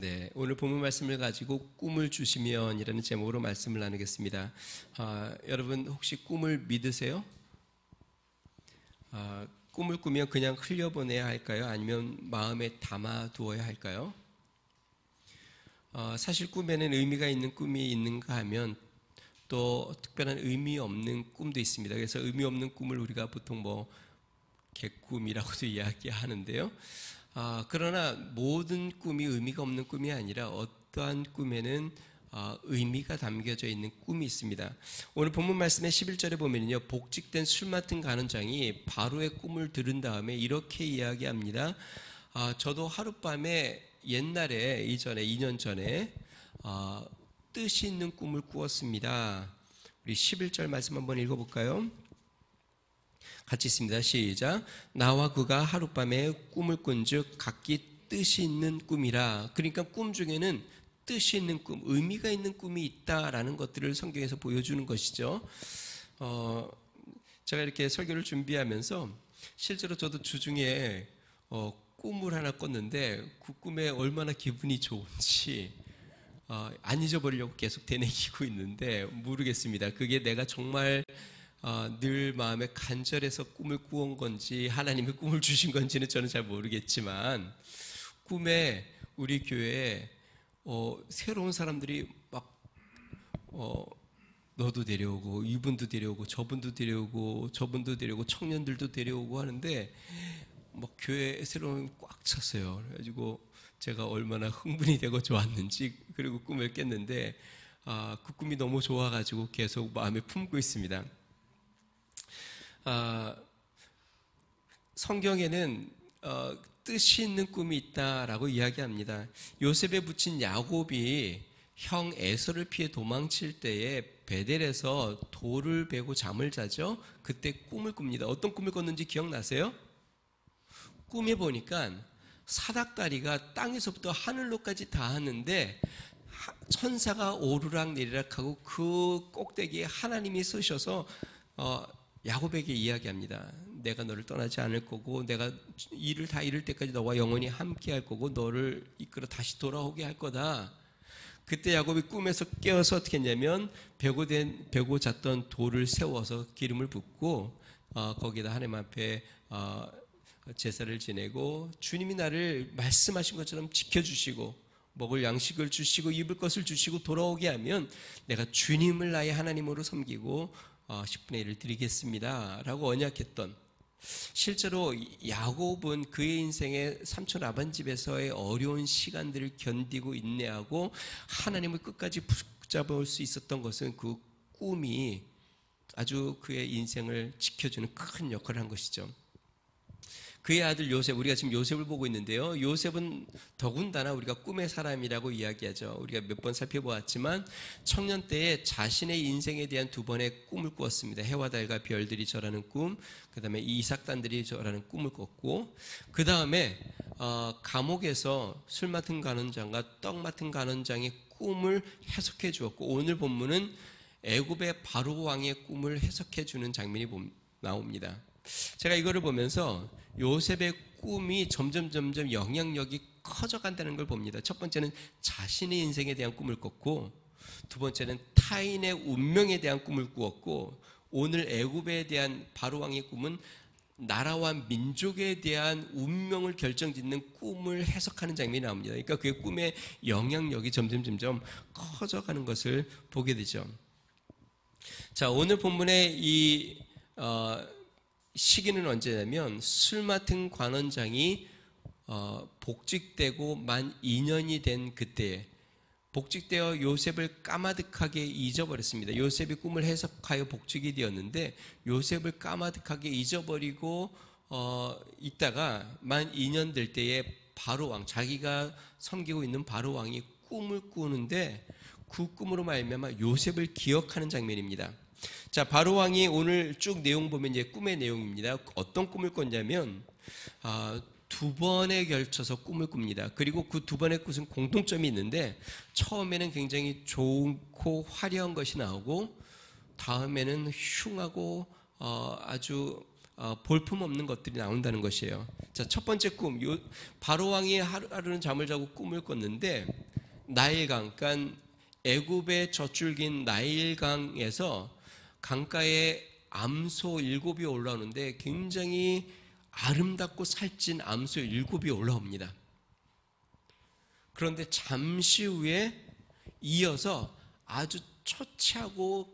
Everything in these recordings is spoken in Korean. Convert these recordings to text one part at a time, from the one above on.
네, 오늘 본문 말씀을 가지고 꿈을 주시면이라는 제목으로 말씀을 나누겠습니다. 여러분 혹시 꿈을 믿으세요? 꿈을 꾸면 그냥 흘려보내야 할까요? 아니면 마음에 담아두어야 할까요? 사실 꿈에는 의미가 있는 꿈이 있는가 하면 또 특별한 의미 없는 꿈도 있습니다. 그래서 의미 없는 꿈을 우리가 보통 개꿈이라고도 이야기하는데요. 그러나 모든 꿈이 의미가 없는 꿈이 아니라 어떠한 꿈에는 의미가 담겨져 있는 꿈이 있습니다. 오늘 본문 말씀의 11절에 보면요, 복직된 술 맡은 간원장이 바로의 꿈을 들은 다음에 이렇게 이야기합니다. 저도 하룻밤에 옛날에 이전에 2년 전에 뜻이 있는 꿈을 꾸었습니다. 우리 11절 말씀 한번 읽어볼까요? 같이 있습니다. 시작. 나와 그가 하룻밤에 꿈을 꾼즉 각기 뜻이 있는 꿈이라. 그러니까 꿈 중에는 뜻이 있는 꿈, 의미가 있는 꿈이 있다라는 것들을 성경에서 보여주는 것이죠. 제가 이렇게 설교를 준비하면서 실제로 저도 주중에 꿈을 하나 꿨는데 그 꿈에 얼마나 기분이 좋은지 안 잊어버리려고 계속 되뇌기고 있는데 모르겠습니다. 그게 내가 정말 늘 마음에 간절해서 꿈을 꾸은 건지 하나님이 꿈을 주신 건지는 저는 잘 모르겠지만 꿈에 우리 교회에 새로운 사람들이 막 너도 데려오고 이분도 데려오고 저분도 데려오고 저분도 데려오고 청년들도 데려오고 하는데 막 교회에 새로운 꽉 찼어요. 그래가지고 제가 얼마나 흥분이 되고 좋았는지 그리고 꿈을 깼는데 그 꿈이 너무 좋아가지고 계속 마음에 품고 있습니다. 성경에는 뜻이 있는 꿈이 있다라고 이야기합니다. 요셉에 붙인 야곱이 형 에서를 피해 도망칠 때에 베델에서 돌을 베고 잠을 자죠. 그때 꿈을 꿉니다. 어떤 꿈을 꿨는지 기억나세요? 꿈에 보니까 사닥다리가 땅에서부터 하늘로까지 닿았는데 천사가 오르락 내리락하고 그 꼭대기에 하나님이 서셔서 야곱에게 이야기합니다. 내가 너를 떠나지 않을 거고 내가 일을 다 이룰 때까지 너와 영원히 함께 할 거고 너를 이끌어 다시 돌아오게 할 거다. 그때 야곱이 꿈에서 깨어서 어떻게 했냐면 베고 잤던 돌을 세워서 기름을 붓고 거기다 하나님 앞에 제사를 지내고 주님이 나를 말씀하신 것처럼 지켜주시고 먹을 양식을 주시고 입을 것을 주시고 돌아오게 하면 내가 주님을 나의 하나님으로 섬기고 10분의 1을 드리겠습니다 라고 언약했던, 실제로 야곱은 그의 인생의 삼촌 아반집에서의 어려운 시간들을 견디고 인내하고 하나님을 끝까지 붙잡을 수 있었던 것은 그 꿈이 아주 그의 인생을 지켜주는 큰 역할을 한 것이죠. 그의 아들 요셉, 우리가 지금 요셉을 보고 있는데요. 요셉은 더군다나 우리가 꿈의 사람이라고 이야기하죠. 우리가 몇 번 살펴보았지만 청년 때에 자신의 인생에 대한 두 번의 꿈을 꾸었습니다. 해와 달과 별들이 절하는 꿈, 그 다음에 이삭단들이 절하는 꿈을 꿨고, 그 다음에 감옥에서 술 맡은 간원장과 떡 맡은 간원장의 꿈을 해석해 주었고, 오늘 본문은 애굽의 바로 왕의 꿈을 해석해 주는 장면이 나옵니다. 제가 이거를 보면서 요셉의 꿈이 점점 영향력이 커져간다는 걸 봅니다. 첫 번째는 자신의 인생에 대한 꿈을 꿨고, 두 번째는 타인의 운명에 대한 꿈을 꾸었고, 오늘 애굽에 대한 바로왕의 꿈은 나라와 민족에 대한 운명을 결정짓는 꿈을 해석하는 장면이 나옵니다. 그러니까 그의 꿈의 영향력이 점점 커져가는 것을 보게 되죠. 자, 오늘 본문의 이 시기는 언제냐면 술 맡은 관원장이 복직되고 만 2년이 된 그때에 복직되어 요셉을 까마득하게 잊어버렸습니다. 요셉이 꿈을 해석하여 복직이 되었는데 요셉을 까마득하게 잊어버리고 있다가 만 2년 될 때에 바로왕, 자기가 섬기고 있는 바로왕이 꿈을 꾸는데 그 꿈으로 말미암아 요셉을 기억하는 장면입니다. 자, 바로왕이 오늘 쭉 내용 보면 이제 꿈의 내용입니다. 어떤 꿈을 꿨냐면 두 번에 걸쳐서 꿈을 꿉니다. 그리고 그 두 번의 꿈은 공통점이 있는데 처음에는 굉장히 좋고 화려한 것이 나오고 다음에는 흉하고 아주 볼품없는 것들이 나온다는 것이에요. 자, 첫 번째 꿈. 바로 왕이 하루는 잠을 자고 꿈을 꿨는데 나일강, 그러니까 애굽의 젖줄긴 나일강에서 강가에 암소 7이 올라오는데 굉장히 아름답고 살찐 암소 7이 올라옵니다. 그런데 잠시 후에 이어서 아주 초췌하고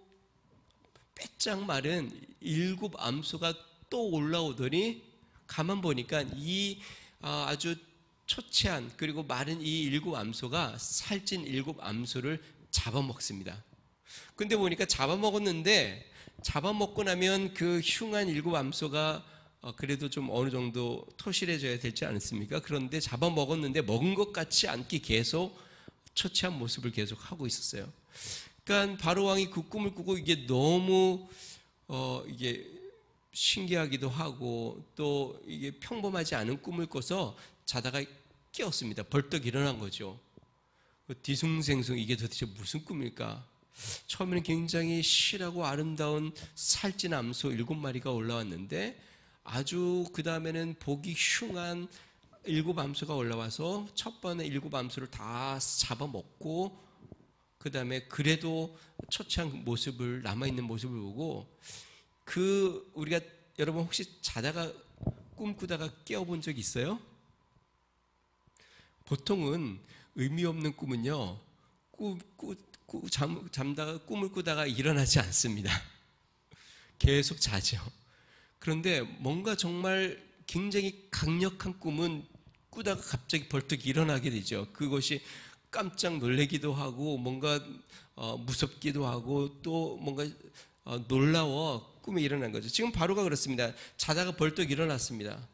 빼짝 마른 7 암소가 또 올라오더니 가만 보니까 이 아주 초췌한 그리고 마른 이 7 암소가 살찐 7 암소를 잡아먹습니다. 근데 보니까 잡아먹었는데 잡아먹고 나면 그 흉한 7 암소가 그래도 좀 어느 정도 토실해져야 되지 않습니까? 그런데 잡아먹었는데 먹은 것 같지 않게 계속 초췌한 모습을 계속 하고 있었어요. 그러니까 바로 왕이 그 꿈을 꾸고 이게 너무 이게 신기하기도 하고 또 이게 평범하지 않은 꿈을 꿔서 자다가 깨었습니다. 벌떡 일어난 거죠. 뒤숭생숭 이게 도대체 무슨 꿈일까? 처음에는 굉장히 실하고 아름다운 살찐 암소 7마리가 올라왔는데 아주 그 다음에는 보기 흉한 7 암소가 올라와서 첫 번에 7 암소를 다 잡아먹고 그 다음에 그래도 초췌한 모습을 남아있는 모습을 보고 우리가 여러분 혹시 자다가 꿈꾸다가 깨어본 적 있어요? 보통은 의미 없는 꿈은요 잠다가 꿈을 꾸다가 일어나지 않습니다. 계속 자죠. 그런데 뭔가 정말 굉장히 강력한 꿈은 꾸다가 갑자기 벌떡 일어나게 되죠. 그것이 깜짝 놀래기도 하고 뭔가 무섭기도 하고 또 뭔가 놀라워 꿈에 일어난 거죠. 지금 바로가 그렇습니다. 자다가 벌떡 일어났습니다.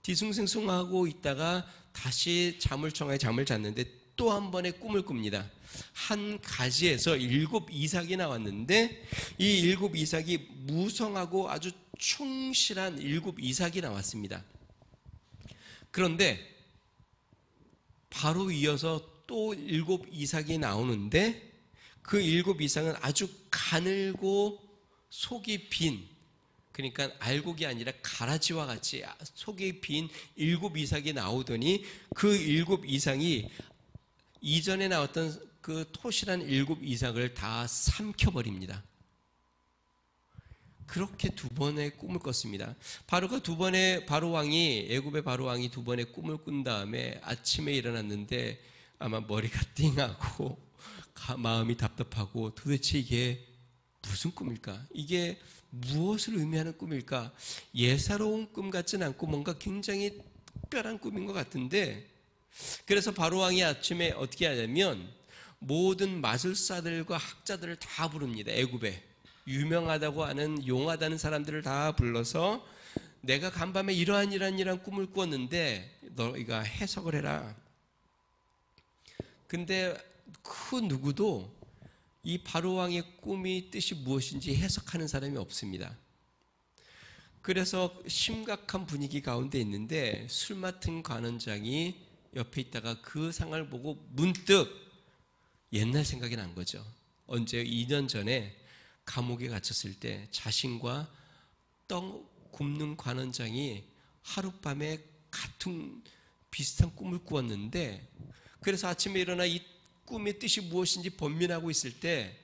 뒤숭숭숭하고 있다가 다시 잠을 청하에 잠을 잤는데 또 한 번의 꿈을 꿉니다. 한 가지에서 7 이삭이 나왔는데 이 7 이삭이 무성하고 아주 충실한 7 이삭이 나왔습니다. 그런데 바로 이어서 또 7 이삭이 나오는데 그 7 이삭은 아주 가늘고 속이 빈, 그러니까 알곡이 아니라 가라지와 같이 속이 빈 7 이삭이 나오더니 그 7 이삭이 이전에 나왔던 그 토실한 7 이삭을 다 삼켜버립니다. 그렇게 2번의 꿈을 꿨습니다. 바로 왕이 애굽의 바로 왕이 2번의 꿈을 꾼 다음에 아침에 일어났는데 아마 머리가 띵하고 마음이 답답하고 도대체 이게 무슨 꿈일까? 이게 무엇을 의미하는 꿈일까? 예사로운 꿈 같진 않고 뭔가 굉장히 특별한 꿈인 것 같은데 그래서 바로 왕이 아침에 어떻게 하냐면 모든 마술사들과 학자들을 다 부릅니다. 애굽에 유명하다고 하는 용하다는 사람들을 다 불러서 내가 간밤에 이러한 꿈을 꾸었는데 너희가 해석을 해라. 근데 그 누구도 이 바로 왕의 꿈이 뜻이 무엇인지 해석하는 사람이 없습니다. 그래서 심각한 분위기 가운데 있는데 술 맡은 관원장이 옆에 있다가 그 상을 보고 문득 옛날 생각이 난 거죠. 언제 2년 전에 감옥에 갇혔을 때 자신과 떡 굽는 관원장이 하룻밤에 같은 비슷한 꿈을 꾸었는데 그래서 아침에 일어나 이 꿈의 뜻이 무엇인지 번민하고 있을 때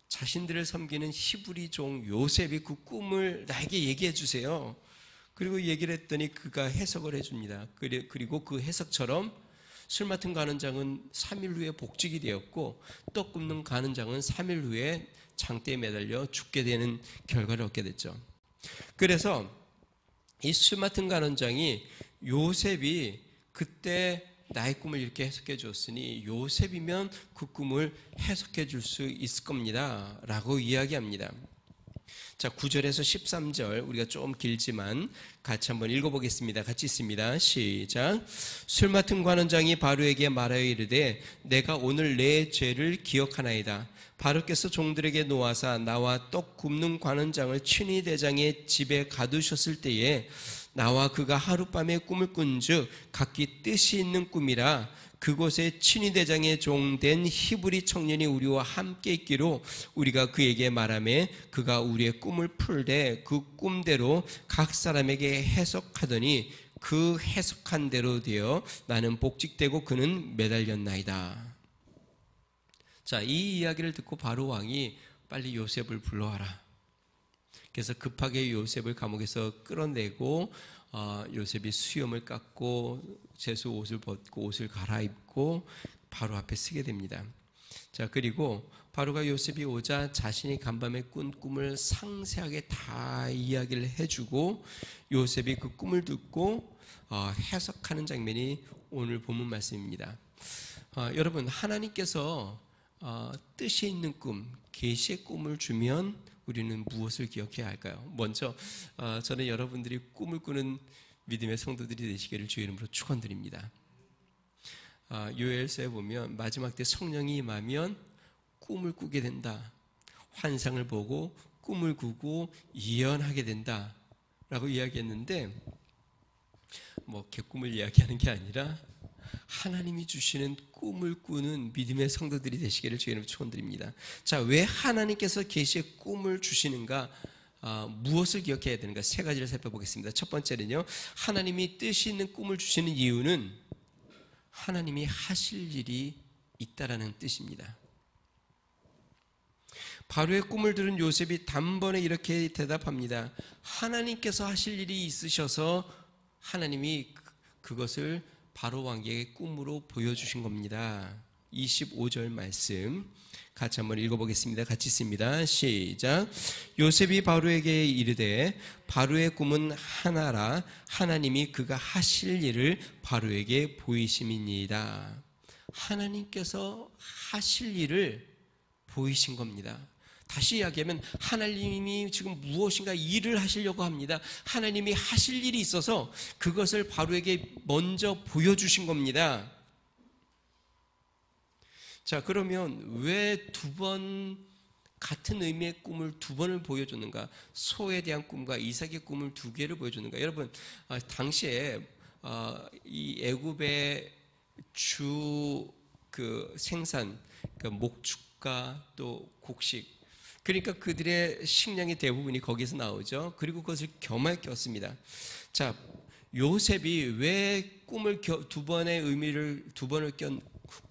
자신들을 섬기는 히브리 종 요셉이 그 꿈을 나에게 얘기해 주세요. 그리고 얘기를 했더니 그가 해석을 해줍니다. 그리고 그 해석처럼 술 맡은 관원장은 3일 후에 복직이 되었고 떡 굽는 관원장은 3일 후에 장대에 매달려 죽게 되는 결과를 얻게 됐죠. 그래서 이 술 맡은 관원장이 요셉이 그때 나의 꿈을 이렇게 해석해 주었으니 요셉이면 그 꿈을 해석해 줄 수 있을 겁니다 라고 이야기합니다. 자, 9절에서 13절 우리가 좀 길지만 같이 한번 읽어보겠습니다. 같이 있습니다. 시작. 술 맡은 관원장이 바로에게 말하여 이르되 내가 오늘 내 죄를 기억하나이다. 바로께서 종들에게 놓아사 나와 떡 굽는 관원장을 친위 대장의 집에 가두셨을 때에 나와 그가 하룻밤에 꿈을 꾼즉 각기 뜻이 있는 꿈이라 그곳에 친위대장의 종된 히브리 청년이 우리와 함께 있기로 우리가 그에게 말하매 그가 우리의 꿈을 풀되 그 꿈대로 각 사람에게 해석하더니 그 해석한 대로 되어 나는 복직되고 그는 매달렸나이다. 자, 이 이야기를 듣고 바로 왕이 빨리 요셉을 불러와라. 그래서 급하게 요셉을 감옥에서 끌어내고 요셉이 수염을 깎고 제수 옷을 벗고 옷을 갈아입고 바로 앞에 서게 됩니다. 자, 그리고 바로가 요셉이 오자 자신이 간밤에 꾼 꿈을 상세하게 다 이야기를 해주고 요셉이 그 꿈을 듣고 해석하는 장면이 오늘 본문 말씀입니다. 여러분, 하나님께서 뜻이 있는 꿈, 계시의 꿈을 주면 우리는 무엇을 기억해야 할까요? 먼저 저는 여러분들이 꿈을 꾸는 믿음의 성도들이 되시기를 주의 이름으로 축원드립니다. 요엘서에 보면 마지막 때 성령이 임하면 꿈을 꾸게 된다. 환상을 보고 꿈을 꾸고 예언하게 된다 라고 이야기했는데 뭐 개꿈을 이야기하는 게 아니라 하나님이 주시는 꿈을 꾸는 믿음의 성도들이 되시기를 주의 이름으로 축원드립니다. 자, 왜 하나님께서 계시의 꿈을 주시는가? 무엇을 기억해야 되는가? 세 가지를 살펴보겠습니다. 첫 번째는요, 하나님이 뜻이 있는 꿈을 주시는 이유는 하나님이 하실 일이 있다라는 뜻입니다. 바로의 꿈을 들은 요셉이 단번에 이렇게 대답합니다. 하나님께서 하실 일이 있으셔서 하나님이 그것을 바로 왕에게 꿈으로 보여주신 겁니다. 25절 말씀 같이 한번 읽어보겠습니다. 같이 읽습니다. 시작. 요셉이 바로에게 이르되 바로의 꿈은 하나라 하나님이 그가 하실 일을 바로에게 보이심이니이다. 하나님께서 하실 일을 보이신 겁니다. 다시 이야기하면 하나님이 지금 무엇인가 일을 하시려고 합니다. 하나님이 하실 일이 있어서 그것을 바로에게 먼저 보여주신 겁니다. 자, 그러면 왜 두 번 같은 의미의 꿈을 두 번을 보여줬는가? 소에 대한 꿈과 이삭의 꿈을 두 개를 보여줬는가? 여러분, 당시에 이 애굽의 주 생산, 그러니까 목축과 또 곡식, 그러니까 그들의 식량의 대부분이 거기서 나오죠. 그리고 그것을 겸하여 꼈습니다. 자, 요셉이 왜 꿈을 두 번의 의미를 두 번을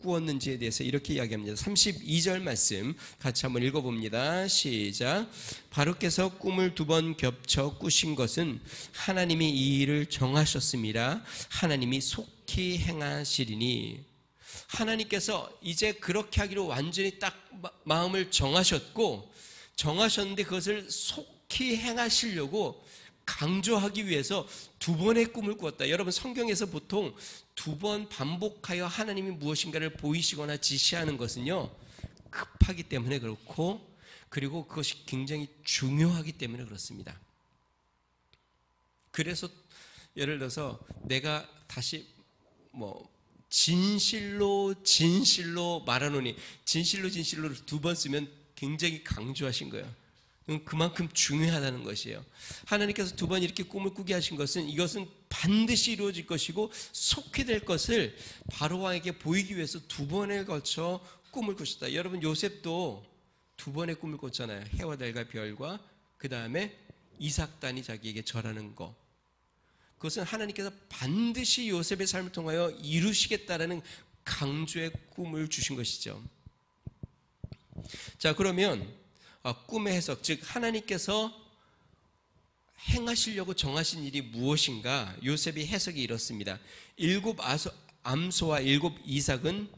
꾸었는지에 대해서 이렇게 이야기합니다. 32절 말씀 같이 한번 읽어봅니다. 시작. 바로께서 꿈을 두 번 겹쳐 꾸신 것은 하나님이 이 일을 정하셨습니다. 하나님이 속히 행하시리니. 하나님께서 이제 그렇게 하기로 완전히 딱 마음을 정하셨는데 그것을 속히 행하시려고 강조하기 위해서 두 번의 꿈을 꾸었다. 여러분, 성경에서 보통 두 번 반복하여 하나님이 무엇인가를 보이시거나 지시하는 것은요, 급하기 때문에 그렇고, 그리고 그것이 굉장히 중요하기 때문에 그렇습니다. 그래서 예를 들어서 내가 다시 진실로 말하노니, 진실로 두 번 쓰면 굉장히 강조하신 거예요. 그만큼 중요하다는 것이에요. 하나님께서 두 번 이렇게 꿈을 꾸게 하신 것은 이것은 반드시 이루어질 것이고 속히 될 것을 바로 왕에게 보이기 위해서 두 번에 걸쳐 꿈을 꾸셨다. 여러분, 요셉도 두 번의 꿈을 꿨잖아요. 해와 달과 별과 그 다음에 이삭단이 자기에게 절하는 거. 그것은 하나님께서 반드시 요셉의 삶을 통하여 이루시겠다라는 강조의 꿈을 주신 것이죠. 자, 그러면 꿈의 해석, 즉 하나님께서 행하시려고 정하신 일이 무엇인가? 요셉이 해석이 이렇습니다. 7 암소와 7 이삭은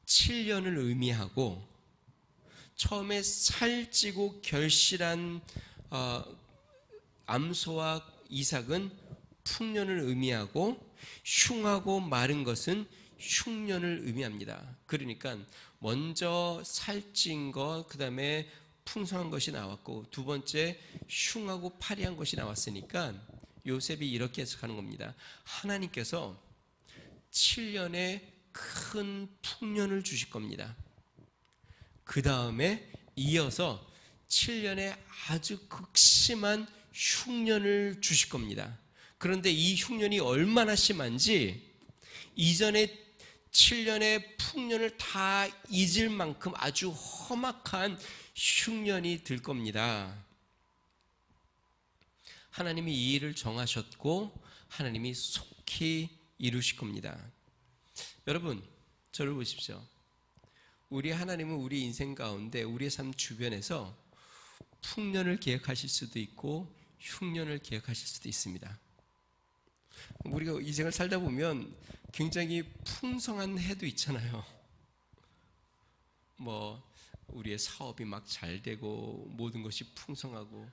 7년을 의미하고, 처음에 살찌고 결실한 암소와 이삭은 풍년을 의미하고, 흉하고 마른 것은 흉년을 의미합니다. 그러니까 먼저 살찐 것, 그 다음에 풍성한 것이 나왔고, 두 번째 흉하고 파리한 것이 나왔으니까 요셉이 이렇게 해석하는 겁니다. 하나님께서 7년의 큰 풍년을 주실 겁니다. 그 다음에 이어서 7년의 아주 극심한 흉년을 주실 겁니다. 그런데 이 흉년이 얼마나 심한지 이전에 7년의 풍년을 다 잊을 만큼 아주 험악한 흉년이 들 겁니다. 하나님이 이 일을 정하셨고 하나님이 속히 이루실 겁니다. 여러분, 저를 보십시오. 우리 하나님은 우리 인생 가운데 우리의 삶 주변에서 풍년을 계획하실 수도 있고 흉년을 계획하실 수도 있습니다. 우리가 인생을 살다 보면 굉장히 풍성한 해도 있잖아요. 우리의 사업이 막 잘 되고 모든 것이 풍성하고,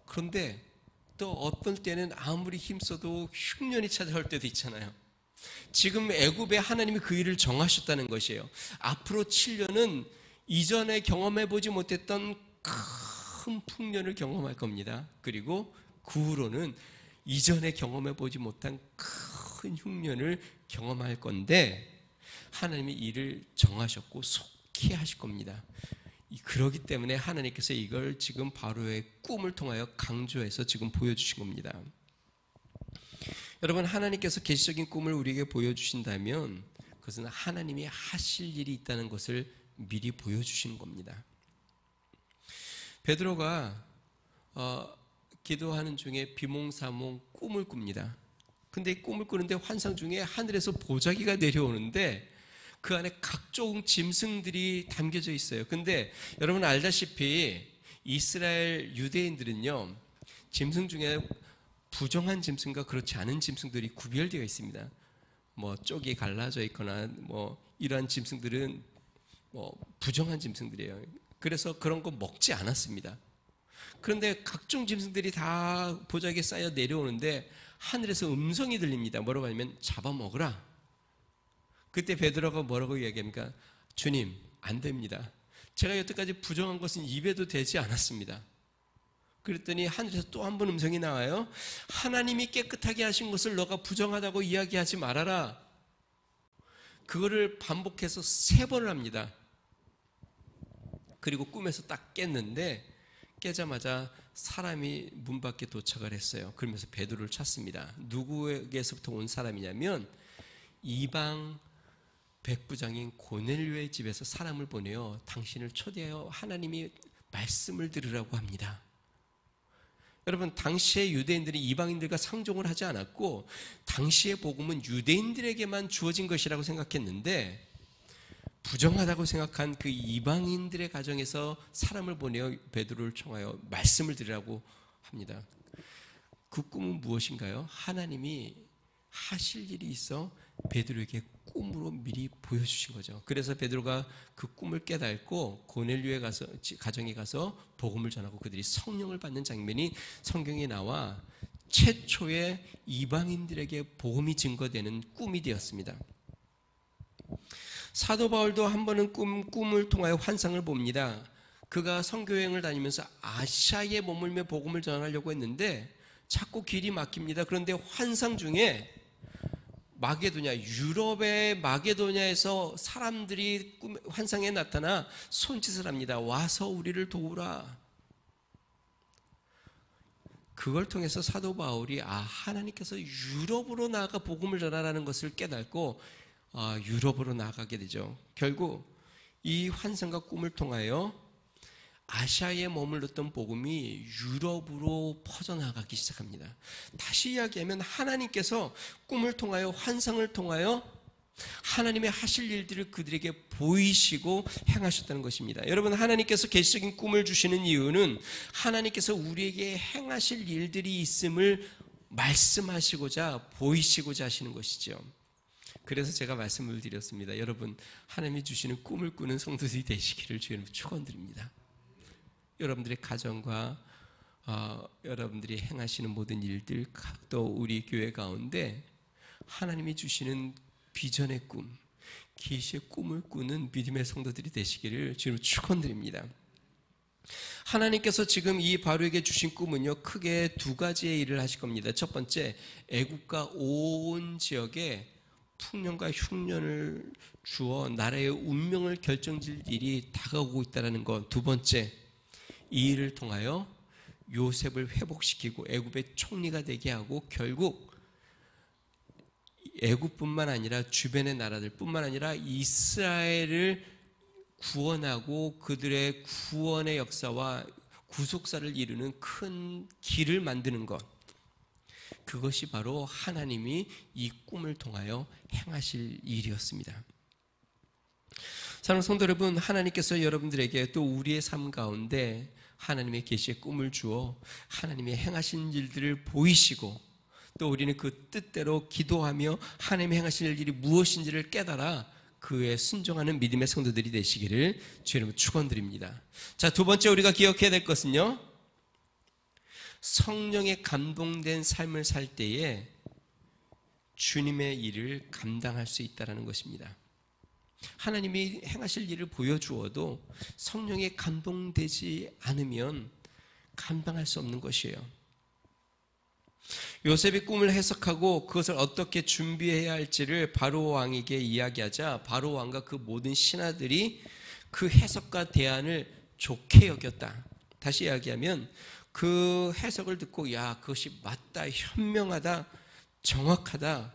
그런데 또 어떤 때는 아무리 힘써도 흉년이 찾아올 때도 있잖아요. 지금 애굽에 하나님이 그 일을 정하셨다는 것이에요. 앞으로 7년은 이전에 경험해보지 못했던 큰 풍년을 경험할 겁니다. 그리고 그 후로는 이전에 경험해보지 못한 큰 흉년을 경험할 건데 하나님이 이를 정하셨고 속히 하실 겁니다. 그렇기 때문에 하나님께서 이걸 지금 바로의 꿈을 통하여 강조해서 지금 보여주신 겁니다. 여러분, 하나님께서 계시적인 꿈을 우리에게 보여주신다면 그것은 하나님이 하실 일이 있다는 것을 미리 보여주시는 겁니다. 베드로가 기도하는 중에 비몽사몽 꿈을 꿉니다. 근데 이 꿈을 꾸는데 환상 중에 하늘에서 보자기가 내려오는데 그 안에 각종 짐승들이 담겨져 있어요. 근데 여러분 알다시피 이스라엘 유대인들은요, 짐승 중에 부정한 짐승과 그렇지 않은 짐승들이 구별되어 있습니다. 쪽이 갈라져 있거나 이러한 짐승들은 부정한 짐승들이에요. 그래서 그런 거 먹지 않았습니다. 그런데 각종 짐승들이 다 보자기에 쌓여 내려오는데 하늘에서 음성이 들립니다. 뭐라고 하냐면 잡아먹으라. 그때 베드로가 뭐라고 이야기합니까? 주님, 안 됩니다. 제가 여태까지 부정한 것은 입에도 대지 않았습니다. 그랬더니 하늘에서 또 한 번 음성이 나와요. 하나님이 깨끗하게 하신 것을 너가 부정하다고 이야기하지 말아라. 그거를 반복해서 3번을 합니다. 그리고 꿈에서 딱 깼는데 깨자마자 사람이 문 밖에 도착을 했어요. 그러면서 베드로를 찾습니다. 누구에게서부터 온 사람이냐면 이방 백부장인 고넬료의 집에서 사람을 보내어 당신을 초대하여 하나님이 말씀을 들으라고 합니다. 여러분, 당시의 유대인들이 이방인들과 상종을 하지 않았고 당시의 복음은 유대인들에게만 주어진 것이라고 생각했는데 부정하다고 생각한 그 이방인들의 가정에서 사람을 보내어 베드로를 총하여 말씀을 드리라고 합니다. 그 꿈은 무엇인가요? 하나님이 하실 일이 있어 베드로에게 꿈으로 미리 보여주신 거죠. 그래서 베드로가 그 꿈을 깨닫고 고넬료의 가정에 가서 복음을 전하고 그들이 성령을 받는 장면이 성경에 나와 최초의 이방인들에게 복음이 증거되는 꿈이 되었습니다. 사도 바울도 한 번은 꿈을 통하여 환상을 봅니다. 그가 선교여행을 다니면서 아시아에 머물며 복음을 전하려고 했는데 자꾸 길이 막힙니다. 그런데 환상 중에 마게도냐, 유럽의 마게도냐에서 사람들이 환상에 나타나 손짓을 합니다. 와서 우리를 도우라. 그걸 통해서 사도 바울이 하나님께서 유럽으로 나아가 복음을 전하라는 것을 깨닫고 유럽으로 나아가게 되죠. 결국 이 환상과 꿈을 통하여 아시아에 머물렀던 복음이 유럽으로 퍼져나가기 시작합니다. 다시 이야기하면 하나님께서 꿈을 통하여 환상을 통하여 하나님의 하실 일들을 그들에게 보이시고 행하셨다는 것입니다. 여러분, 하나님께서 계시적인 꿈을 주시는 이유는 하나님께서 우리에게 행하실 일들이 있음을 말씀하시고자 보이시고자 하시는 것이죠. 그래서 제가 말씀을 드렸습니다. 여러분, 하나님이 주시는 꿈을 꾸는 성도들이 되시기를 주님 축원드립니다. 여러분들의 가정과 여러분들이 행하시는 모든 일들, 또 우리 교회 가운데 하나님이 주시는 비전의 꿈, 계시의 꿈을 꾸는 믿음의 성도들이 되시기를 주님 축원드립니다. 하나님께서 지금 이 바로에게 주신 꿈은요, 크게 2가지의 일을 하실 겁니다. 첫 번째, 애국과 온 지역에 풍년과 흉년을 주어 나라의 운명을 결정질 일이 다가오고 있다는 것. 2번째, 이 일을 통하여 요셉을 회복시키고 애굽의 총리가 되게 하고 결국 애굽뿐만 아니라 주변의 나라들뿐만 아니라 이스라엘을 구원하고 그들의 구원의 역사와 구속사를 이루는 큰 길을 만드는 것, 그것이 바로 하나님이 이 꿈을 통하여 행하실 일이었습니다. 사랑하는 성도 여러분, 하나님께서 여러분들에게 또 우리의 삶 가운데 하나님의 계시의 꿈을 주어 하나님의 행하신 일들을 보이시고 또 우리는 그 뜻대로 기도하며 하나님이 행하실 일이 무엇인지를 깨달아 그에 순종하는 믿음의 성도들이 되시기를 주의 이름으로 축원드립니다. 자, 두 번째 우리가 기억해야 될 것은요, 성령에 감동된 삶을 살 때에 주님의 일을 감당할 수 있다는 것입니다. 하나님이 행하실 일을 보여주어도 성령에 감동되지 않으면 감당할 수 없는 것이에요. 요셉이 꿈을 해석하고 그것을 어떻게 준비해야 할지를 바로 왕에게 이야기하자 바로 왕과 그 모든 신하들이 그 해석과 대안을 좋게 여겼다. 다시 이야기하면 그 해석을 듣고 야, 그것이 맞다, 현명하다, 정확하다,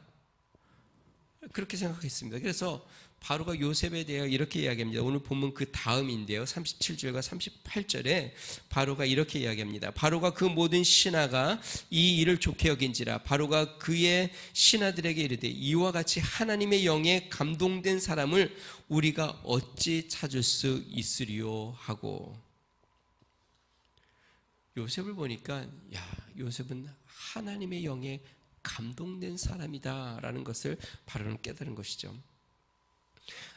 그렇게 생각했습니다. 그래서 바로가 요셉에 대해 이렇게 이야기합니다. 오늘 본문 그 다음인데요, 37절과 38절에 바로가 이렇게 이야기합니다. 바로가 그 모든 신하가 이 일을 좋게 여긴지라 바로가 그의 신하들에게 이르되 이와 같이 하나님의 영에 감동된 사람을 우리가 어찌 찾을 수 있으리요 하고. 요셉을 보니까 야, 요셉은 하나님의 영에 감동된 사람이다라는 것을 바로는 깨달은 것이죠.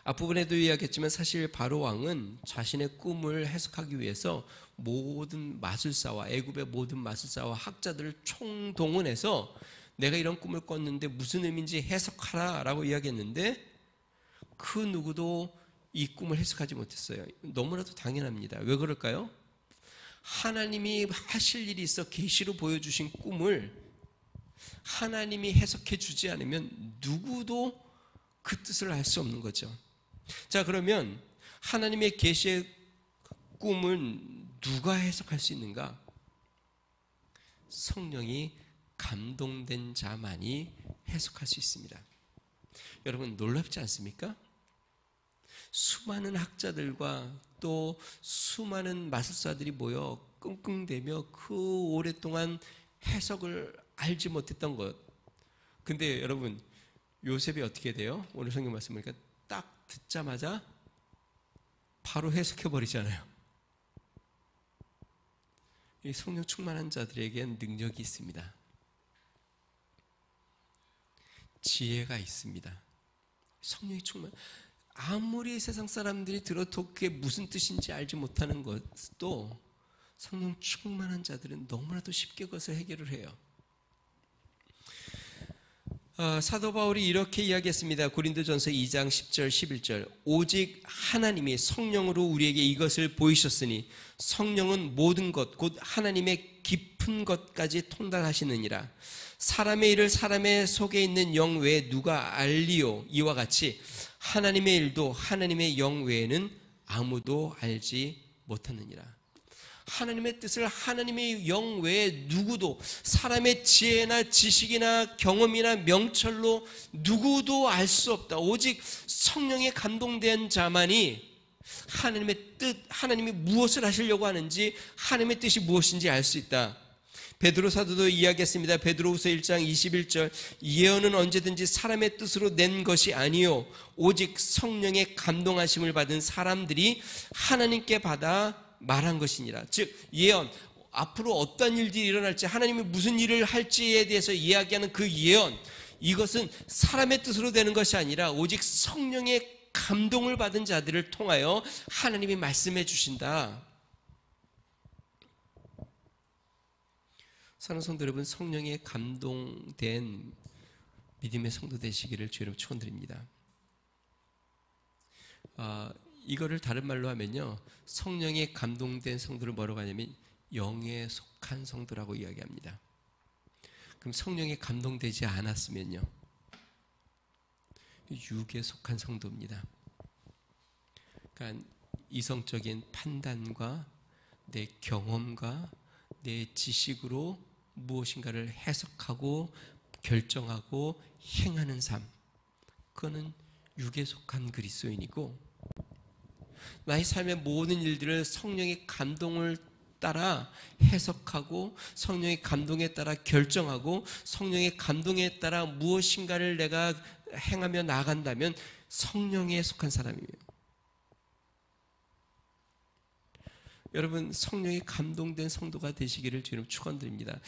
앞부분에도 이야기했지만 사실 바로 왕은 자신의 꿈을 해석하기 위해서 모든 마술사와 애굽의 모든 마술사와 학자들을 총동원해서 내가 이런 꿈을 꿨는데 무슨 의미인지 해석하라 라고 이야기했는데 그 누구도 이 꿈을 해석하지 못했어요. 너무나도 당연합니다. 왜 그럴까요? 하나님이 하실 일이 있어 계시로 보여주신 꿈을 하나님이 해석해 주지 않으면 누구도 그 뜻을 알 수 없는 거죠. 자, 그러면 하나님의 계시의 꿈은 누가 해석할 수 있는가? 성령이 감동된 자만이 해석할 수 있습니다. 여러분, 놀랍지 않습니까? 수많은 학자들과 또 수많은 마술사들이 모여 끙끙대며 그 오랫동안 해석을 알지 못했던 것. 근데 여러분, 요셉이 어떻게 돼요? 오늘 성경 말씀 보니까 딱 듣자마자 바로 해석해 버리잖아요. 이 성령 충만한 자들에겐 능력이 있습니다. 지혜가 있습니다. 성령이 아무리 세상 사람들이 들어도 그게 무슨 뜻인지 알지 못하는 것도 성령 충만한 자들은 너무나도 쉽게 그것을 해결을 해요. 사도 바울이 이렇게 이야기했습니다. 고린도전서 2장 10절 11절 오직 하나님이 성령으로 우리에게 이것을 보이셨으니 성령은 모든 것 곧 하나님의 깊은 것까지 통달하시느니라. 사람의 일을 사람의 속에 있는 영 외에 누가 알리요? 이와 같이 하나님의 일도 하나님의 영 외에는 아무도 알지 못하느니라. 하나님의 뜻을 하나님의 영 외에 누구도, 사람의 지혜나 지식이나 경험이나 명철로 누구도 알 수 없다. 오직 성령에 감동된 자만이 하나님의 뜻, 하나님이 무엇을 하시려고 하는지, 하나님의 뜻이 무엇인지 알 수 있다. 베드로 사도도 이야기했습니다. 베드로후서 1장 21절 예언은 언제든지 사람의 뜻으로 낸 것이 아니요 오직 성령의 감동하심을 받은 사람들이 하나님께 받아 말한 것이니라. 즉 예언, 앞으로 어떤 일들이 일어날지, 하나님이 무슨 일을 할지에 대해서 이야기하는 그 예언, 이것은 사람의 뜻으로 되는 것이 아니라 오직 성령의 감동을 받은 자들을 통하여 하나님이 말씀해 주신다. 사랑하는 성도 여러분, 성령에 감동된 믿음의 성도 되시기를 주의 이름으로 축원드립니다. 이거를 다른 말로 하면요, 성령에 감동된 성도를 뭐라고 하냐면 영에 속한 성도라고 이야기합니다. 그럼 성령에 감동되지 않았으면요, 육에 속한 성도입니다. 그러니까 이성적인 판단과 내 경험과 내 지식으로 무엇인가를 해석하고 결정하고 행하는 삶, 그거는 육에 속한 그리스도인이고, 나의 삶의 모든 일들을 성령의 감동을 따라 해석하고 성령의 감동에 따라 결정하고 성령의 감동에 따라 무엇인가를 내가 행하며 나아간다면 성령에 속한 사람이에요. 여러분, 성령이 감동된 성도가 되시기를 주님 축원드립니다.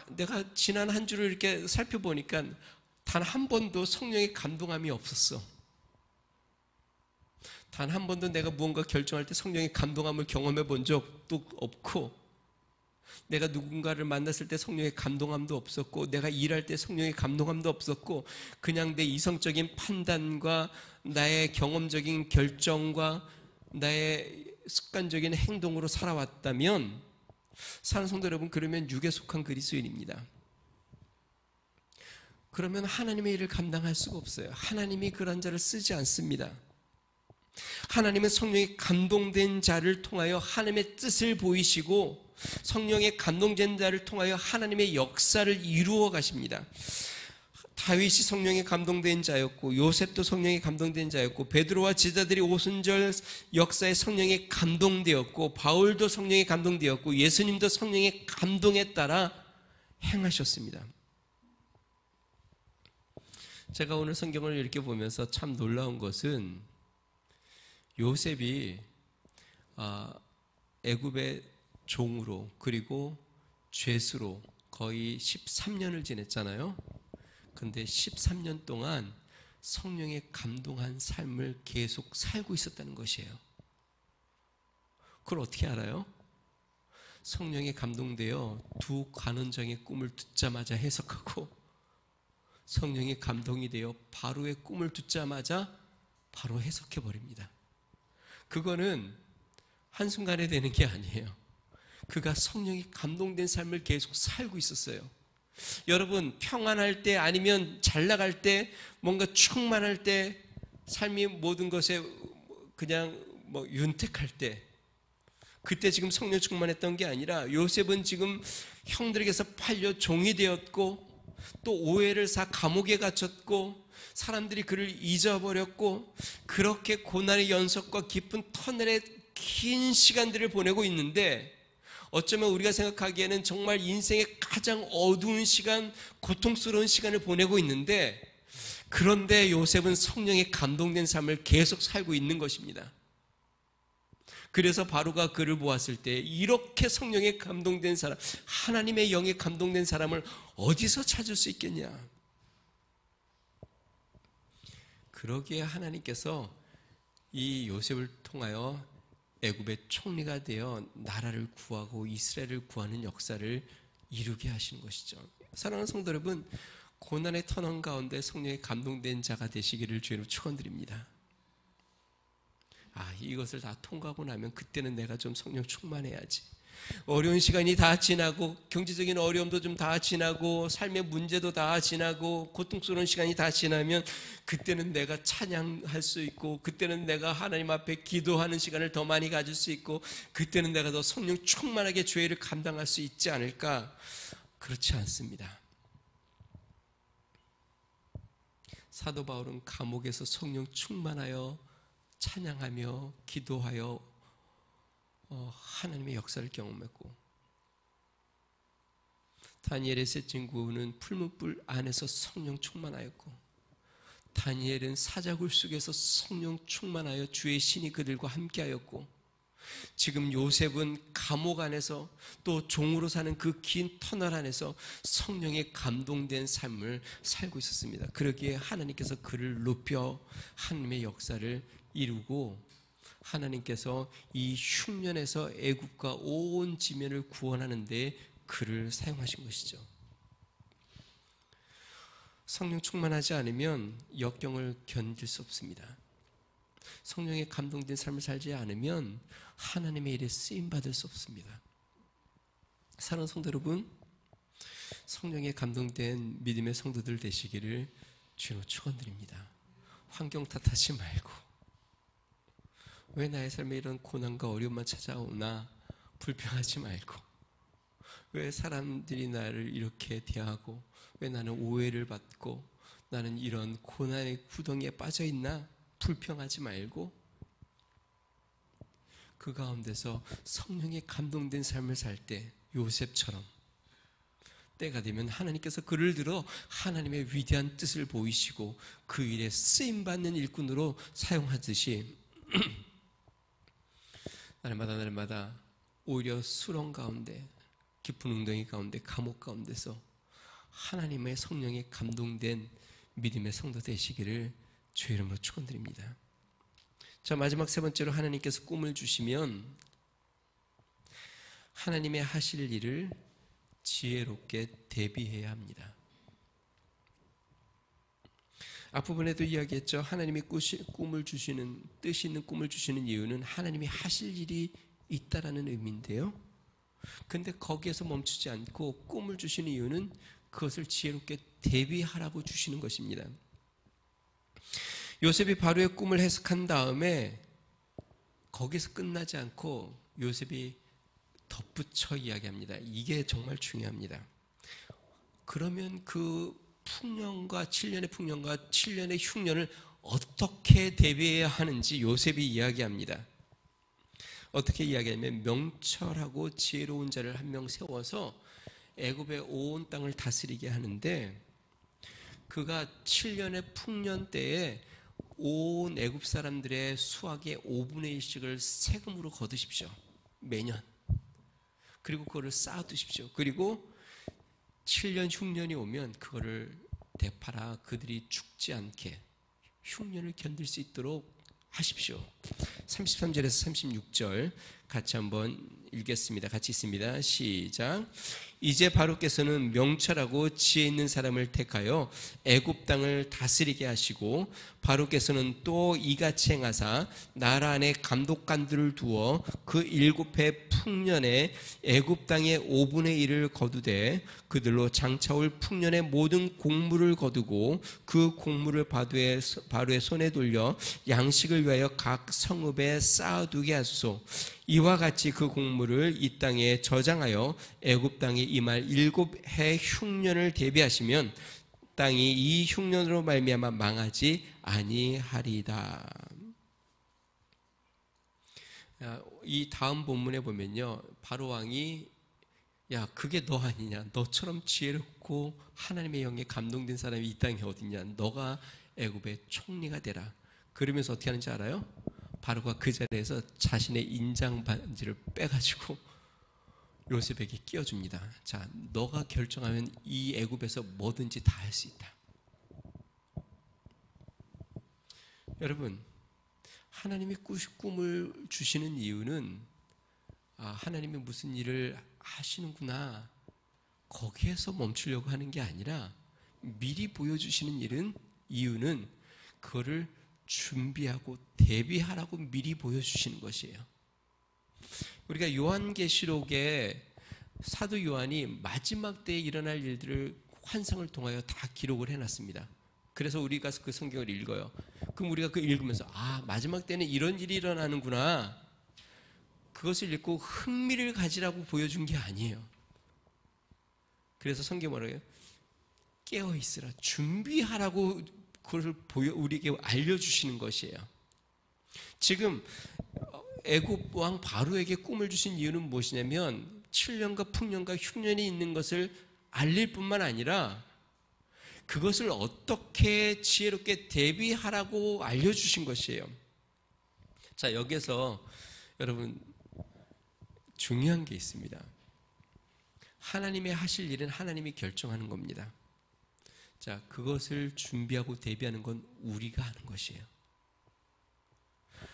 내가 지난 한 주를 이렇게 살펴보니까 단 한 번도 성령의 감동함이 없었어. 단 한 번도 내가 무언가 결정할 때 성령의 감동함을 경험해 본 적도 없고, 내가 누군가를 만났을 때 성령의 감동함도 없었고, 내가 일할 때 성령의 감동함도 없었고, 그냥 내 이성적인 판단과 나의 경험적인 결정과 나의 습관적인 행동으로 살아왔다면, 사랑하는 성도 여러분, 그러면 육에 속한 그리스도인입니다. 그러면 하나님의 일을 감당할 수가 없어요. 하나님이 그런 자를 쓰지 않습니다. 하나님은 성령이 감동된 자를 통하여 하나님의 뜻을 보이시고, 성령의 감동된 자를 통하여 하나님의 역사를 이루어 가십니다. 다윗이 성령에 감동된 자였고, 요셉도 성령에 감동된 자였고, 베드로와 제자들이 오순절 역사에 성령에 감동되었고, 바울도 성령에 감동되었고, 예수님도 성령의 감동에 따라 행하셨습니다. 제가 오늘 성경을 이렇게 보면서 참 놀라운 것은, 요셉이 애굽의 종으로 그리고 죄수로 거의 13년을 지냈잖아요. 그런데 13년 동안 성령에 감동한 삶을 계속 살고 있었다는 것이에요. 그걸 어떻게 알아요? 성령에 감동되어 두 관원장의 꿈을 듣자마자 해석하고, 성령에 감동이 되어 바로의 꿈을 듣자마자 바로 해석해버립니다. 그거는 한순간에 되는 게 아니에요. 그가 성령이 감동된 삶을 계속 살고 있었어요. 여러분, 평안할 때, 아니면 잘 나갈 때, 뭔가 충만할 때, 삶이 모든 것에 그냥 윤택할 때, 그때 지금 성령 충만했던 게 아니라, 요셉은 지금 형들에게서 팔려 종이 되었고, 또 오해를 사 감옥에 갇혔고, 사람들이 그를 잊어버렸고, 그렇게 고난의 연속과 깊은 터널에 긴 시간들을 보내고 있는데, 어쩌면 우리가 생각하기에는 정말 인생의 가장 어두운 시간, 고통스러운 시간을 보내고 있는데, 그런데 요셉은 성령에 감동된 삶을 계속 살고 있는 것입니다. 그래서 바로가 그를 보았을 때, 이렇게 성령에 감동된 사람, 하나님의 영에 감동된 사람을 어디서 찾을 수 있겠냐? 그러기에 하나님께서 이 요셉을 통하여 애굽의 총리가 되어 나라를 구하고 이스라엘을 구하는 역사를 이루게 하시는 것이죠. 사랑하는 성도 여러분, 고난의 터널 가운데 성령에 감동된 자가 되시기를 주님으로 축원드립니다. 이것을 다 통과하고 나면 그때는 내가 좀 성령 충만해야지. 어려운 시간이 다 지나고, 경제적인 어려움도 좀 다 지나고, 삶의 문제도 다 지나고, 고통스러운 시간이 다 지나면 그때는 내가 찬양할 수 있고, 그때는 내가 하나님 앞에 기도하는 시간을 더 많이 가질 수 있고, 그때는 내가 더 성령 충만하게 죄를 감당할 수 있지 않을까? 그렇지 않습니다. 사도 바울은 감옥에서 성령 충만하여 찬양하며 기도하여 하나님의 역사를 경험했고, 다니엘의 셋 친구는 풀무불 안에서 성령 충만하였고, 다니엘은 사자굴 속에서 성령 충만하여 주의 신이 그들과 함께하였고, 지금 요셉은 감옥 안에서 또 종으로 사는 그 긴 터널 안에서 성령에 감동된 삶을 살고 있었습니다. 그러기에 하나님께서 그를 높여 하나님의 역사를 이루고, 하나님께서 이 흉년에서 애굽과 온 지면을 구원하는 데 그를 사용하신 것이죠. 성령 충만하지 않으면 역경을 견딜 수 없습니다. 성령에 감동된 삶을 살지 않으면 하나님의 일에 쓰임받을 수 없습니다. 사랑하는 성도 여러분, 성령에 감동된 믿음의 성도들 되시기를 주로 축원드립니다. 환경 탓하지 말고, 왜 나의 삶에 이런 고난과 어려움만 찾아오나 불평하지 말고, 왜 사람들이 나를 이렇게 대하고 왜 나는 오해를 받고 나는 이런 고난의 구덩이에 빠져 있나? 불평하지 말고 그 가운데서 성령에 감동된 삶을 살 때 요셉처럼 때가 되면 하나님께서 그를 들어 하나님의 위대한 뜻을 보이시고 그 일에 쓰임받는 일꾼으로 사용하듯이 날마다 오히려 수렁 가운데 깊은 웅덩이 가운데 감옥 가운데서 하나님의 성령에 감동된 믿음의 성도 되시기를 주의 이름으로 축원드립니다. 자, 마지막 세 번째로 하나님께서 꿈을 주시면 하나님의 하실 일을 지혜롭게 대비해야 합니다. 앞부분에도 이야기했죠. 하나님이 꿈을 주시는, 뜻이 있는 꿈을 주시는 이유는 하나님이 하실 일이 있다라는 의미인데요. 근데 거기에서 멈추지 않고 꿈을 주시는 이유는 그것을 지혜롭게 대비하라고 주시는 것입니다. 요셉이 바로의 꿈을 해석한 다음에 거기서 끝나지 않고 요셉이 덧붙여 이야기합니다. 이게 정말 중요합니다. 그러면 그 풍년과 7년의 풍년과 7년의 흉년을 어떻게 대비해야 하는지 요셉이 이야기합니다. 어떻게 이야기하냐면 명철하고 지혜로운 자를 한 명 세워서 애굽의 온 땅을 다스리게 하는데 그가 7년의 풍년 때에 온 애굽 사람들의 수확의 5분의 1씩을 세금으로 거두십시오. 매년. 그리고 그거를 쌓아두십시오. 그리고 7년 흉년이 오면 그거를 되팔아 그들이 죽지 않게 흉년을 견딜 수 있도록 하십시오. 33절에서 36절 같이 한번 읽겠습니다. 같이 있습니다. 시작. 이제 바로께서는 명철하고 지혜 있는 사람을 택하여 애굽 땅을 다스리게 하시고 바로께서는 또 이같이 행하사 나라 안에 감독관들을 두어 그 7해 풍년에 애굽 땅의 5분의 1을 거두되 그들로 장차올 풍년의 모든 곡물을 거두고 그 곡물을 바로의 손에 돌려 양식을 위하여 각 성읍에 쌓아두게 하소서. 이와 같이 그 곡물을 이 땅에 저장하여 애굽 땅에 임할 7해 흉년을 대비하시면 땅이 이 흉년으로 말미암아 망하지 아니하리이다. 이 다음 본문에 보면요, 바로 왕이 야 그게 너 아니냐, 너처럼 지혜롭고 하나님의 영에 감동된 사람이 이 땅에 어딨냐, 너가 애굽의 총리가 되라. 그러면서 어떻게 하는지 알아요? 바로가 그 자리에서 자신의 인장 반지를 빼가지고 요셉에게 끼워줍니다. 자, 너가 결정하면 이 애굽에서 뭐든지 다 할 수 있다. 여러분, 하나님이 꿈을 주시는 이유는 하나님이 무슨 일을 하시는구나 거기에서 멈추려고 하는 게 아니라 미리 보여주시는 이유는 그거를 준비하고 대비하라고 미리 보여주시는 것이에요. 우리가 요한계시록에 사도 요한이 마지막 때에 일어날 일들을 환상을 통하여 다 기록을 해놨습니다. 그래서 우리가 그 성경을 읽어요. 그럼 우리가 그 읽으면서 마지막 때는 이런 일이 일어나는구나, 그것을 읽고 흥미를 가지라고 보여준 게 아니에요. 그래서 성경 뭐라고 해요? 깨어있으라, 준비하라고 그것을 우리에게 알려주시는 것이에요. 지금 애굽 왕 바로에게 꿈을 주신 이유는 무엇이냐면 7년과 풍년과 흉년이 있는 것을 알릴 뿐만 아니라 그것을 어떻게 지혜롭게 대비하라고 알려주신 것이에요. 자, 여기서 여러분 중요한 게 있습니다. 하나님의 하실 일은 하나님이 결정하는 겁니다. 자, 그것을 준비하고 대비하는 건 우리가 하는 것이에요.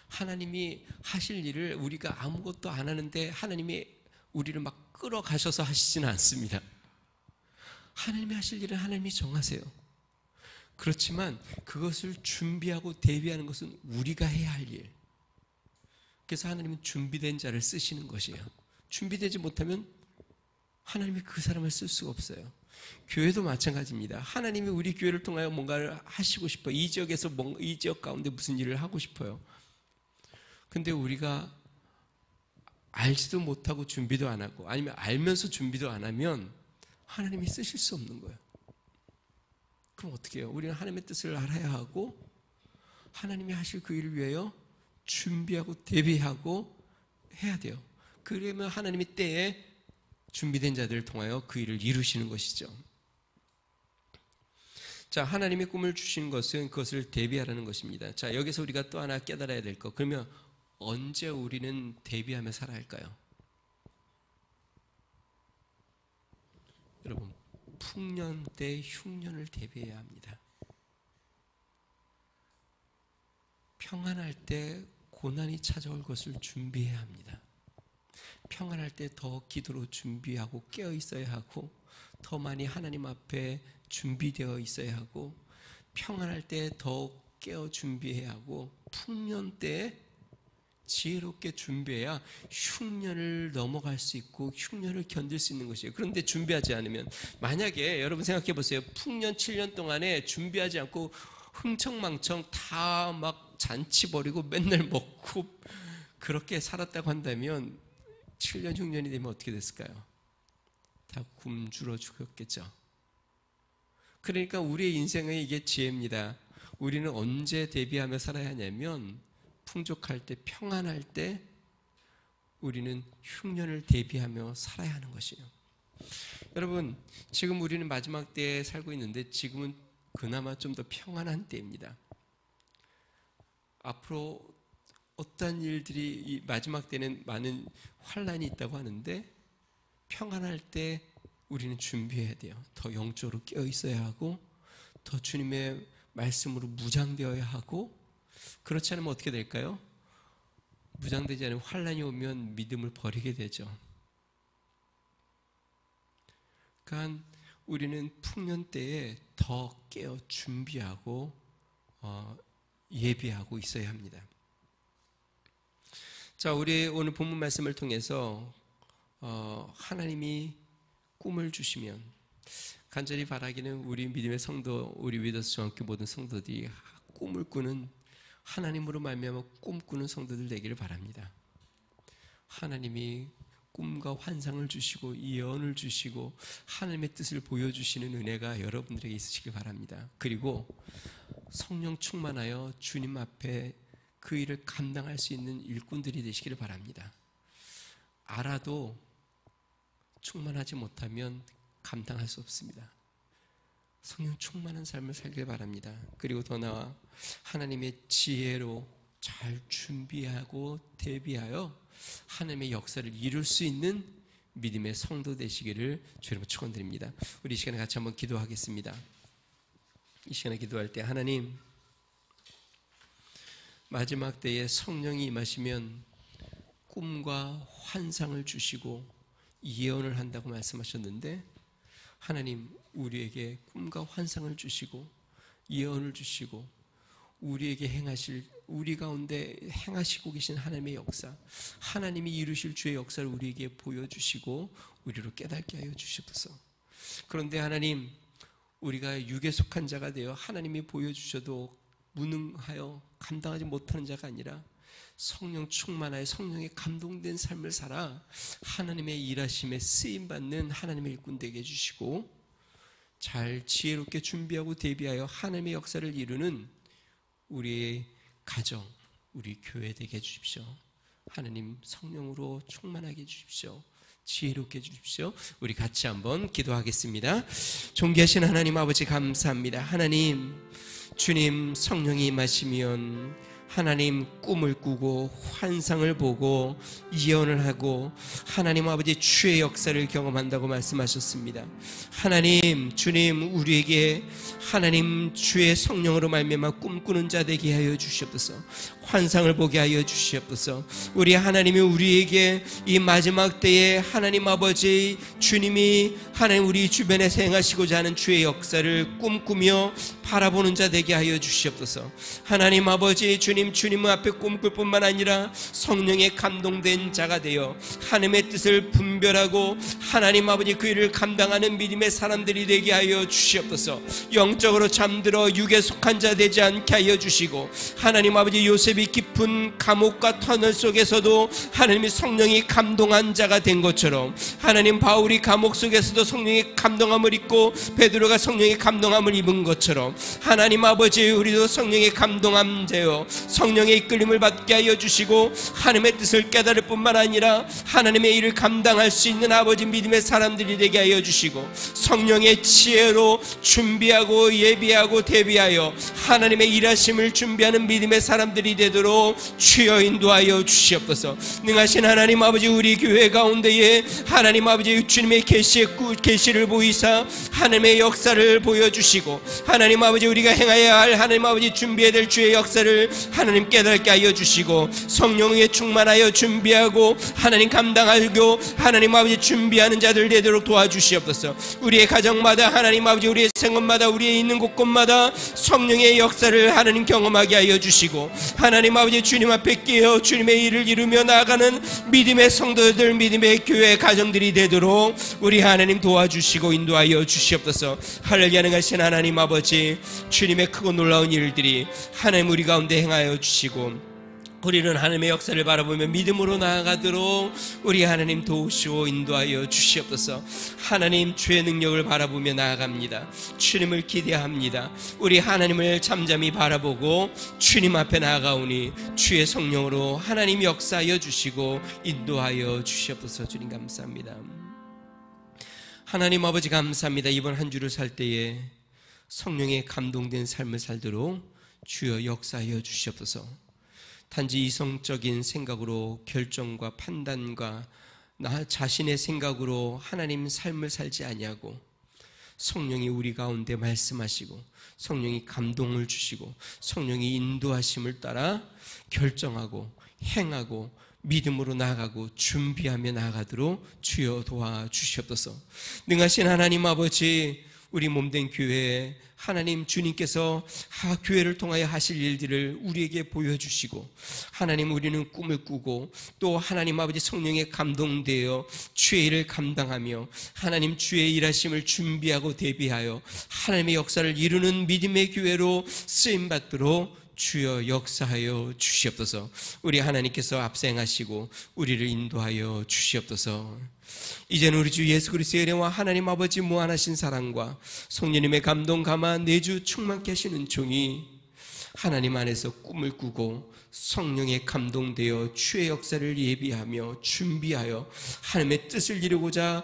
하나님이 하실 일을 우리가 아무것도 안 하는데 하나님이 우리를 막 끌어가셔서 하시지는 않습니다. 하나님이 하실 일은 하나님이 정하세요. 그렇지만 그것을 준비하고 대비하는 것은 우리가 해야 할 일. 그래서 하나님은 준비된 자를 쓰시는 것이에요. 준비되지 못하면 하나님이 그 사람을 쓸 수가 없어요. 교회도 마찬가지입니다. 하나님이 우리 교회를 통하여 뭔가를 하시고 싶어요. 이 지역에서 이 지역 가운데 무슨 일을 하고 싶어요. 근데 우리가 알지도 못하고 준비도 안 하고 아니면 알면서 준비도 안 하면 하나님이 쓰실 수 없는 거예요. 그럼 어떻게 해요? 우리는 하나님의 뜻을 알아야 하고 하나님이 하실 그 일을 위하여 준비하고 대비하고 해야 돼요. 그러면 하나님이 때에 준비된 자들을 통하여 그 일을 이루시는 것이죠. 자, 하나님의 꿈을 주신 것은 그것을 대비하라는 것입니다. 자, 여기서 우리가 또 하나 깨달아야 될 것. 그러면 언제 우리는 대비하며 살아야 할까요? 여러분, 풍년 때 흉년을 대비해야 합니다. 평안할 때 고난이 찾아올 것을 준비해야 합니다. 평안할 때 더 기도로 준비하고 깨어 있어야 하고 더 많이 하나님 앞에 준비되어 있어야 하고 평안할 때 더 깨어 준비해야 하고 풍년 때 지혜롭게 준비해야 흉년을 넘어갈 수 있고 흉년을 견딜 수 있는 것이에요. 그런데 준비하지 않으면 만약에 여러분 생각해 보세요. 풍년 7년 동안에 준비하지 않고 흥청망청 다 막 잔치 벌이고 맨날 먹고 그렇게 살았다고 한다면 7년 흉년이 되면 어떻게 됐을까요? 다 굶주려 죽었겠죠. 그러니까 우리의 인생의 이게 지혜입니다. 우리는 언제 대비하며 살아야 하냐면 풍족할 때 평안할 때 우리는 흉년을 대비하며 살아야 하는 것이에요. 여러분 지금 우리는 마지막 때에 살고 있는데 지금은 그나마 좀 더 평안한 때입니다. 앞으로 어떤 일들이 이 마지막 때는 많은 환난이 있다고 하는데 평안할 때 우리는 준비해야 돼요. 더 영적으로 깨어 있어야 하고 더 주님의 말씀으로 무장되어야 하고 그렇지 않으면 어떻게 될까요? 무장되지 않으면 환난이 오면 믿음을 버리게 되죠. 그러니까 우리는 풍년 때에 더 깨어 준비하고 예비하고 있어야 합니다. 자, 우리 오늘 본문 말씀을 통해서 하나님이 꿈을 주시면 간절히 바라기는 우리 믿음의 성도, 우리 위더스 중학교 모든 성도들이 꿈을 꾸는 하나님으로 말미암아 꿈꾸는 성도들 되기를 바랍니다. 하나님이 꿈과 환상을 주시고 예언을 주시고 하나님의 뜻을 보여주시는 은혜가 여러분들에게 있으시길 바랍니다. 그리고 성령 충만하여 주님 앞에 그 일을 감당할 수 있는 일꾼들이 되시기를 바랍니다. 알아도 충만하지 못하면 감당할 수 없습니다. 성령 충만한 삶을 살길 바랍니다. 그리고 더 나아 하나님의 지혜로 잘 준비하고 대비하여 하나님의 역사를 이룰 수 있는 믿음의 성도 되시기를 주님으로 축원드립니다. 우리 이 시간에 같이 한번 기도하겠습니다. 이 시간에 기도할 때 하나님 마지막 때에 성령이 임하시면 꿈과 환상을 주시고 예언을 한다고 말씀하셨는데 하나님 우리에게 꿈과 환상을 주시고 예언을 주시고 우리에게 행하실 우리 가운데 행하시고 계신 하나님의 역사 하나님이 이루실 주의 역사를 우리에게 보여주시고 우리로 깨닫게 하여 주시옵소서. 그런데 하나님 우리가 육에 속한 자가 되어 하나님이 보여주셔도 무능하여 감당하지 못하는 자가 아니라 성령 충만하여 성령에 감동된 삶을 살아 하나님의 일하심에 쓰임받는 하나님의 일꾼 되게 해주시고 잘 지혜롭게 준비하고 대비하여 하나님의 역사를 이루는 우리의 가정, 우리 교회 되게 해주십시오. 하나님 성령으로 충만하게 해주십시오. 지혜롭게 해주십시오. 우리 같이 한번 기도하겠습니다. 존귀하신 하나님 아버지 감사합니다. 하나님 주님 성령이 임하시면 하나님 꿈을 꾸고 환상을 보고 예언을 하고 하나님 아버지 주의 역사를 경험한다고 말씀하셨습니다. 하나님 주님 우리에게 하나님 주의 성령으로 말미암아 꿈꾸는 자 되게 하여 주시옵소서. 환상을 보게 하여 주시옵소서. 우리 하나님이 우리에게 이 마지막 때에 하나님 아버지 주님이 하나님 우리 주변에서 행하시고자 하는 주의 역사를 꿈꾸며 바라보는 자 되게 하여 주시옵소서. 하나님 아버지 주님 주님 앞에 꿈꿀 뿐만 아니라 성령에 감동된 자가 되어 하나님의 뜻을 분별하고 하나님 아버지 그 일을 감당하는 믿음의 사람들이 되게 하여 주시옵소서. 영적으로 잠들어 육에 속한 자 되지 않게 하여 주시고, 하나님 아버지 요셉이 깊은 감옥과 터널 속에서도 하나님의 성령이 감동한 자가 된 것처럼, 하나님 바울이 감옥 속에서도 성령의 감동함을 입고 베드로가 성령의 감동함을 입은 것처럼, 하나님 아버지 우리도 성령의 감동함 되어 성령의 이끌림을 받게 하여 주시고, 하나님의 뜻을 깨달을 뿐만 아니라 하나님의 일을 감당할 수 있는 아버지 믿음의 사람들이 되게 하여 주시고, 성령의 지혜로 준비하고 예비하고 대비하여 하나님의 일하심을 준비하는 믿음의 사람들이 되도록 주여 인도하여 주시옵소서. 능하신 하나님 아버지, 우리 교회 가운데에 하나님 아버지 주님의 계시를 보이사 하나님의 역사를 보여주시고, 하나님 아버지 우리가 행하여야 할 하나님 아버지 준비해야 될 주의 역사를 하나님 깨닫게 하여 주시고, 성령에 충만하여 준비하고 하나님 감당하고 하나님 아버지 준비하는 자들 되도록 도와주시옵소서. 우리의 가정마다 하나님 아버지 우리의 생활마다 우리의 있는 곳곳마다 성령의 역사를 하나님 경험하게 하여 주시고, 하나님 아버지 주님 앞에 끼어 주님의 일을 이루며 나아가는 믿음의 성도들, 믿음의 교회 가정들이 되도록 우리 하나님 도와주시고 인도하여 주시옵소서. 할렐루야. 능하신 하나님 아버지, 주님의 크고 놀라운 일들이 하나님 우리 가운데 행하여 주시고, 우리는 하나님의 역사를 바라보며 믿음으로 나아가도록 우리 하나님 도우시고 인도하여 주시옵소서. 하나님 주의 능력을 바라보며 나아갑니다. 주님을 기대합니다. 우리 하나님을 잠잠히 바라보고 주님 앞에 나아가오니 주의 성령으로 하나님 역사하여 주시고 인도하여 주시옵소서. 주님 감사합니다. 하나님 아버지 감사합니다. 이번 한 주를 살 때에 성령에 감동된 삶을 살도록 주여 역사하여 주시옵소서. 단지 이성적인 생각으로 결정과 판단과 나 자신의 생각으로 하나님 삶을 살지 아니하고, 성령이 우리 가운데 말씀하시고 성령이 감동을 주시고 성령이 인도하심을 따라 결정하고 행하고 믿음으로 나아가고 준비하며 나아가도록 주여 도와주시옵소서. 능하신 하나님 아버지, 우리 몸된 교회에 하나님 주님께서 교회를 통하여 하실 일들을 우리에게 보여주시고, 하나님 우리는 꿈을 꾸고 또 하나님 아버지 성령에 감동되어 주의 일을 감당하며 하나님 주의 일하심을 준비하고 대비하여 하나님의 역사를 이루는 믿음의 교회로 쓰임받도록 주여 역사하여 주시옵소서. 우리 하나님께서 앞서 행하시고 우리를 인도하여 주시옵소서. 이제는 우리 주 예수 그리스도의 은혜와 하나님 아버지 무한하신 사랑과 성령님의 감동 감화 내주 충만케 하시는 종이 하나님 안에서 꿈을 꾸고 성령에 감동되어 주의 역사를 예비하며 준비하여 하나님의 뜻을 이루고자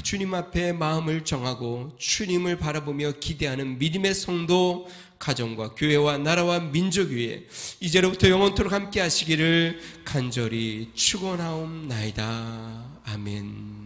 주님 앞에 마음을 정하고 주님을 바라보며 기대하는 믿음의 성도, 가정과 교회와 나라와 민족 위에 이제로부터 영원토록 함께 하시기를 간절히 축원하옵나이다. 아멘.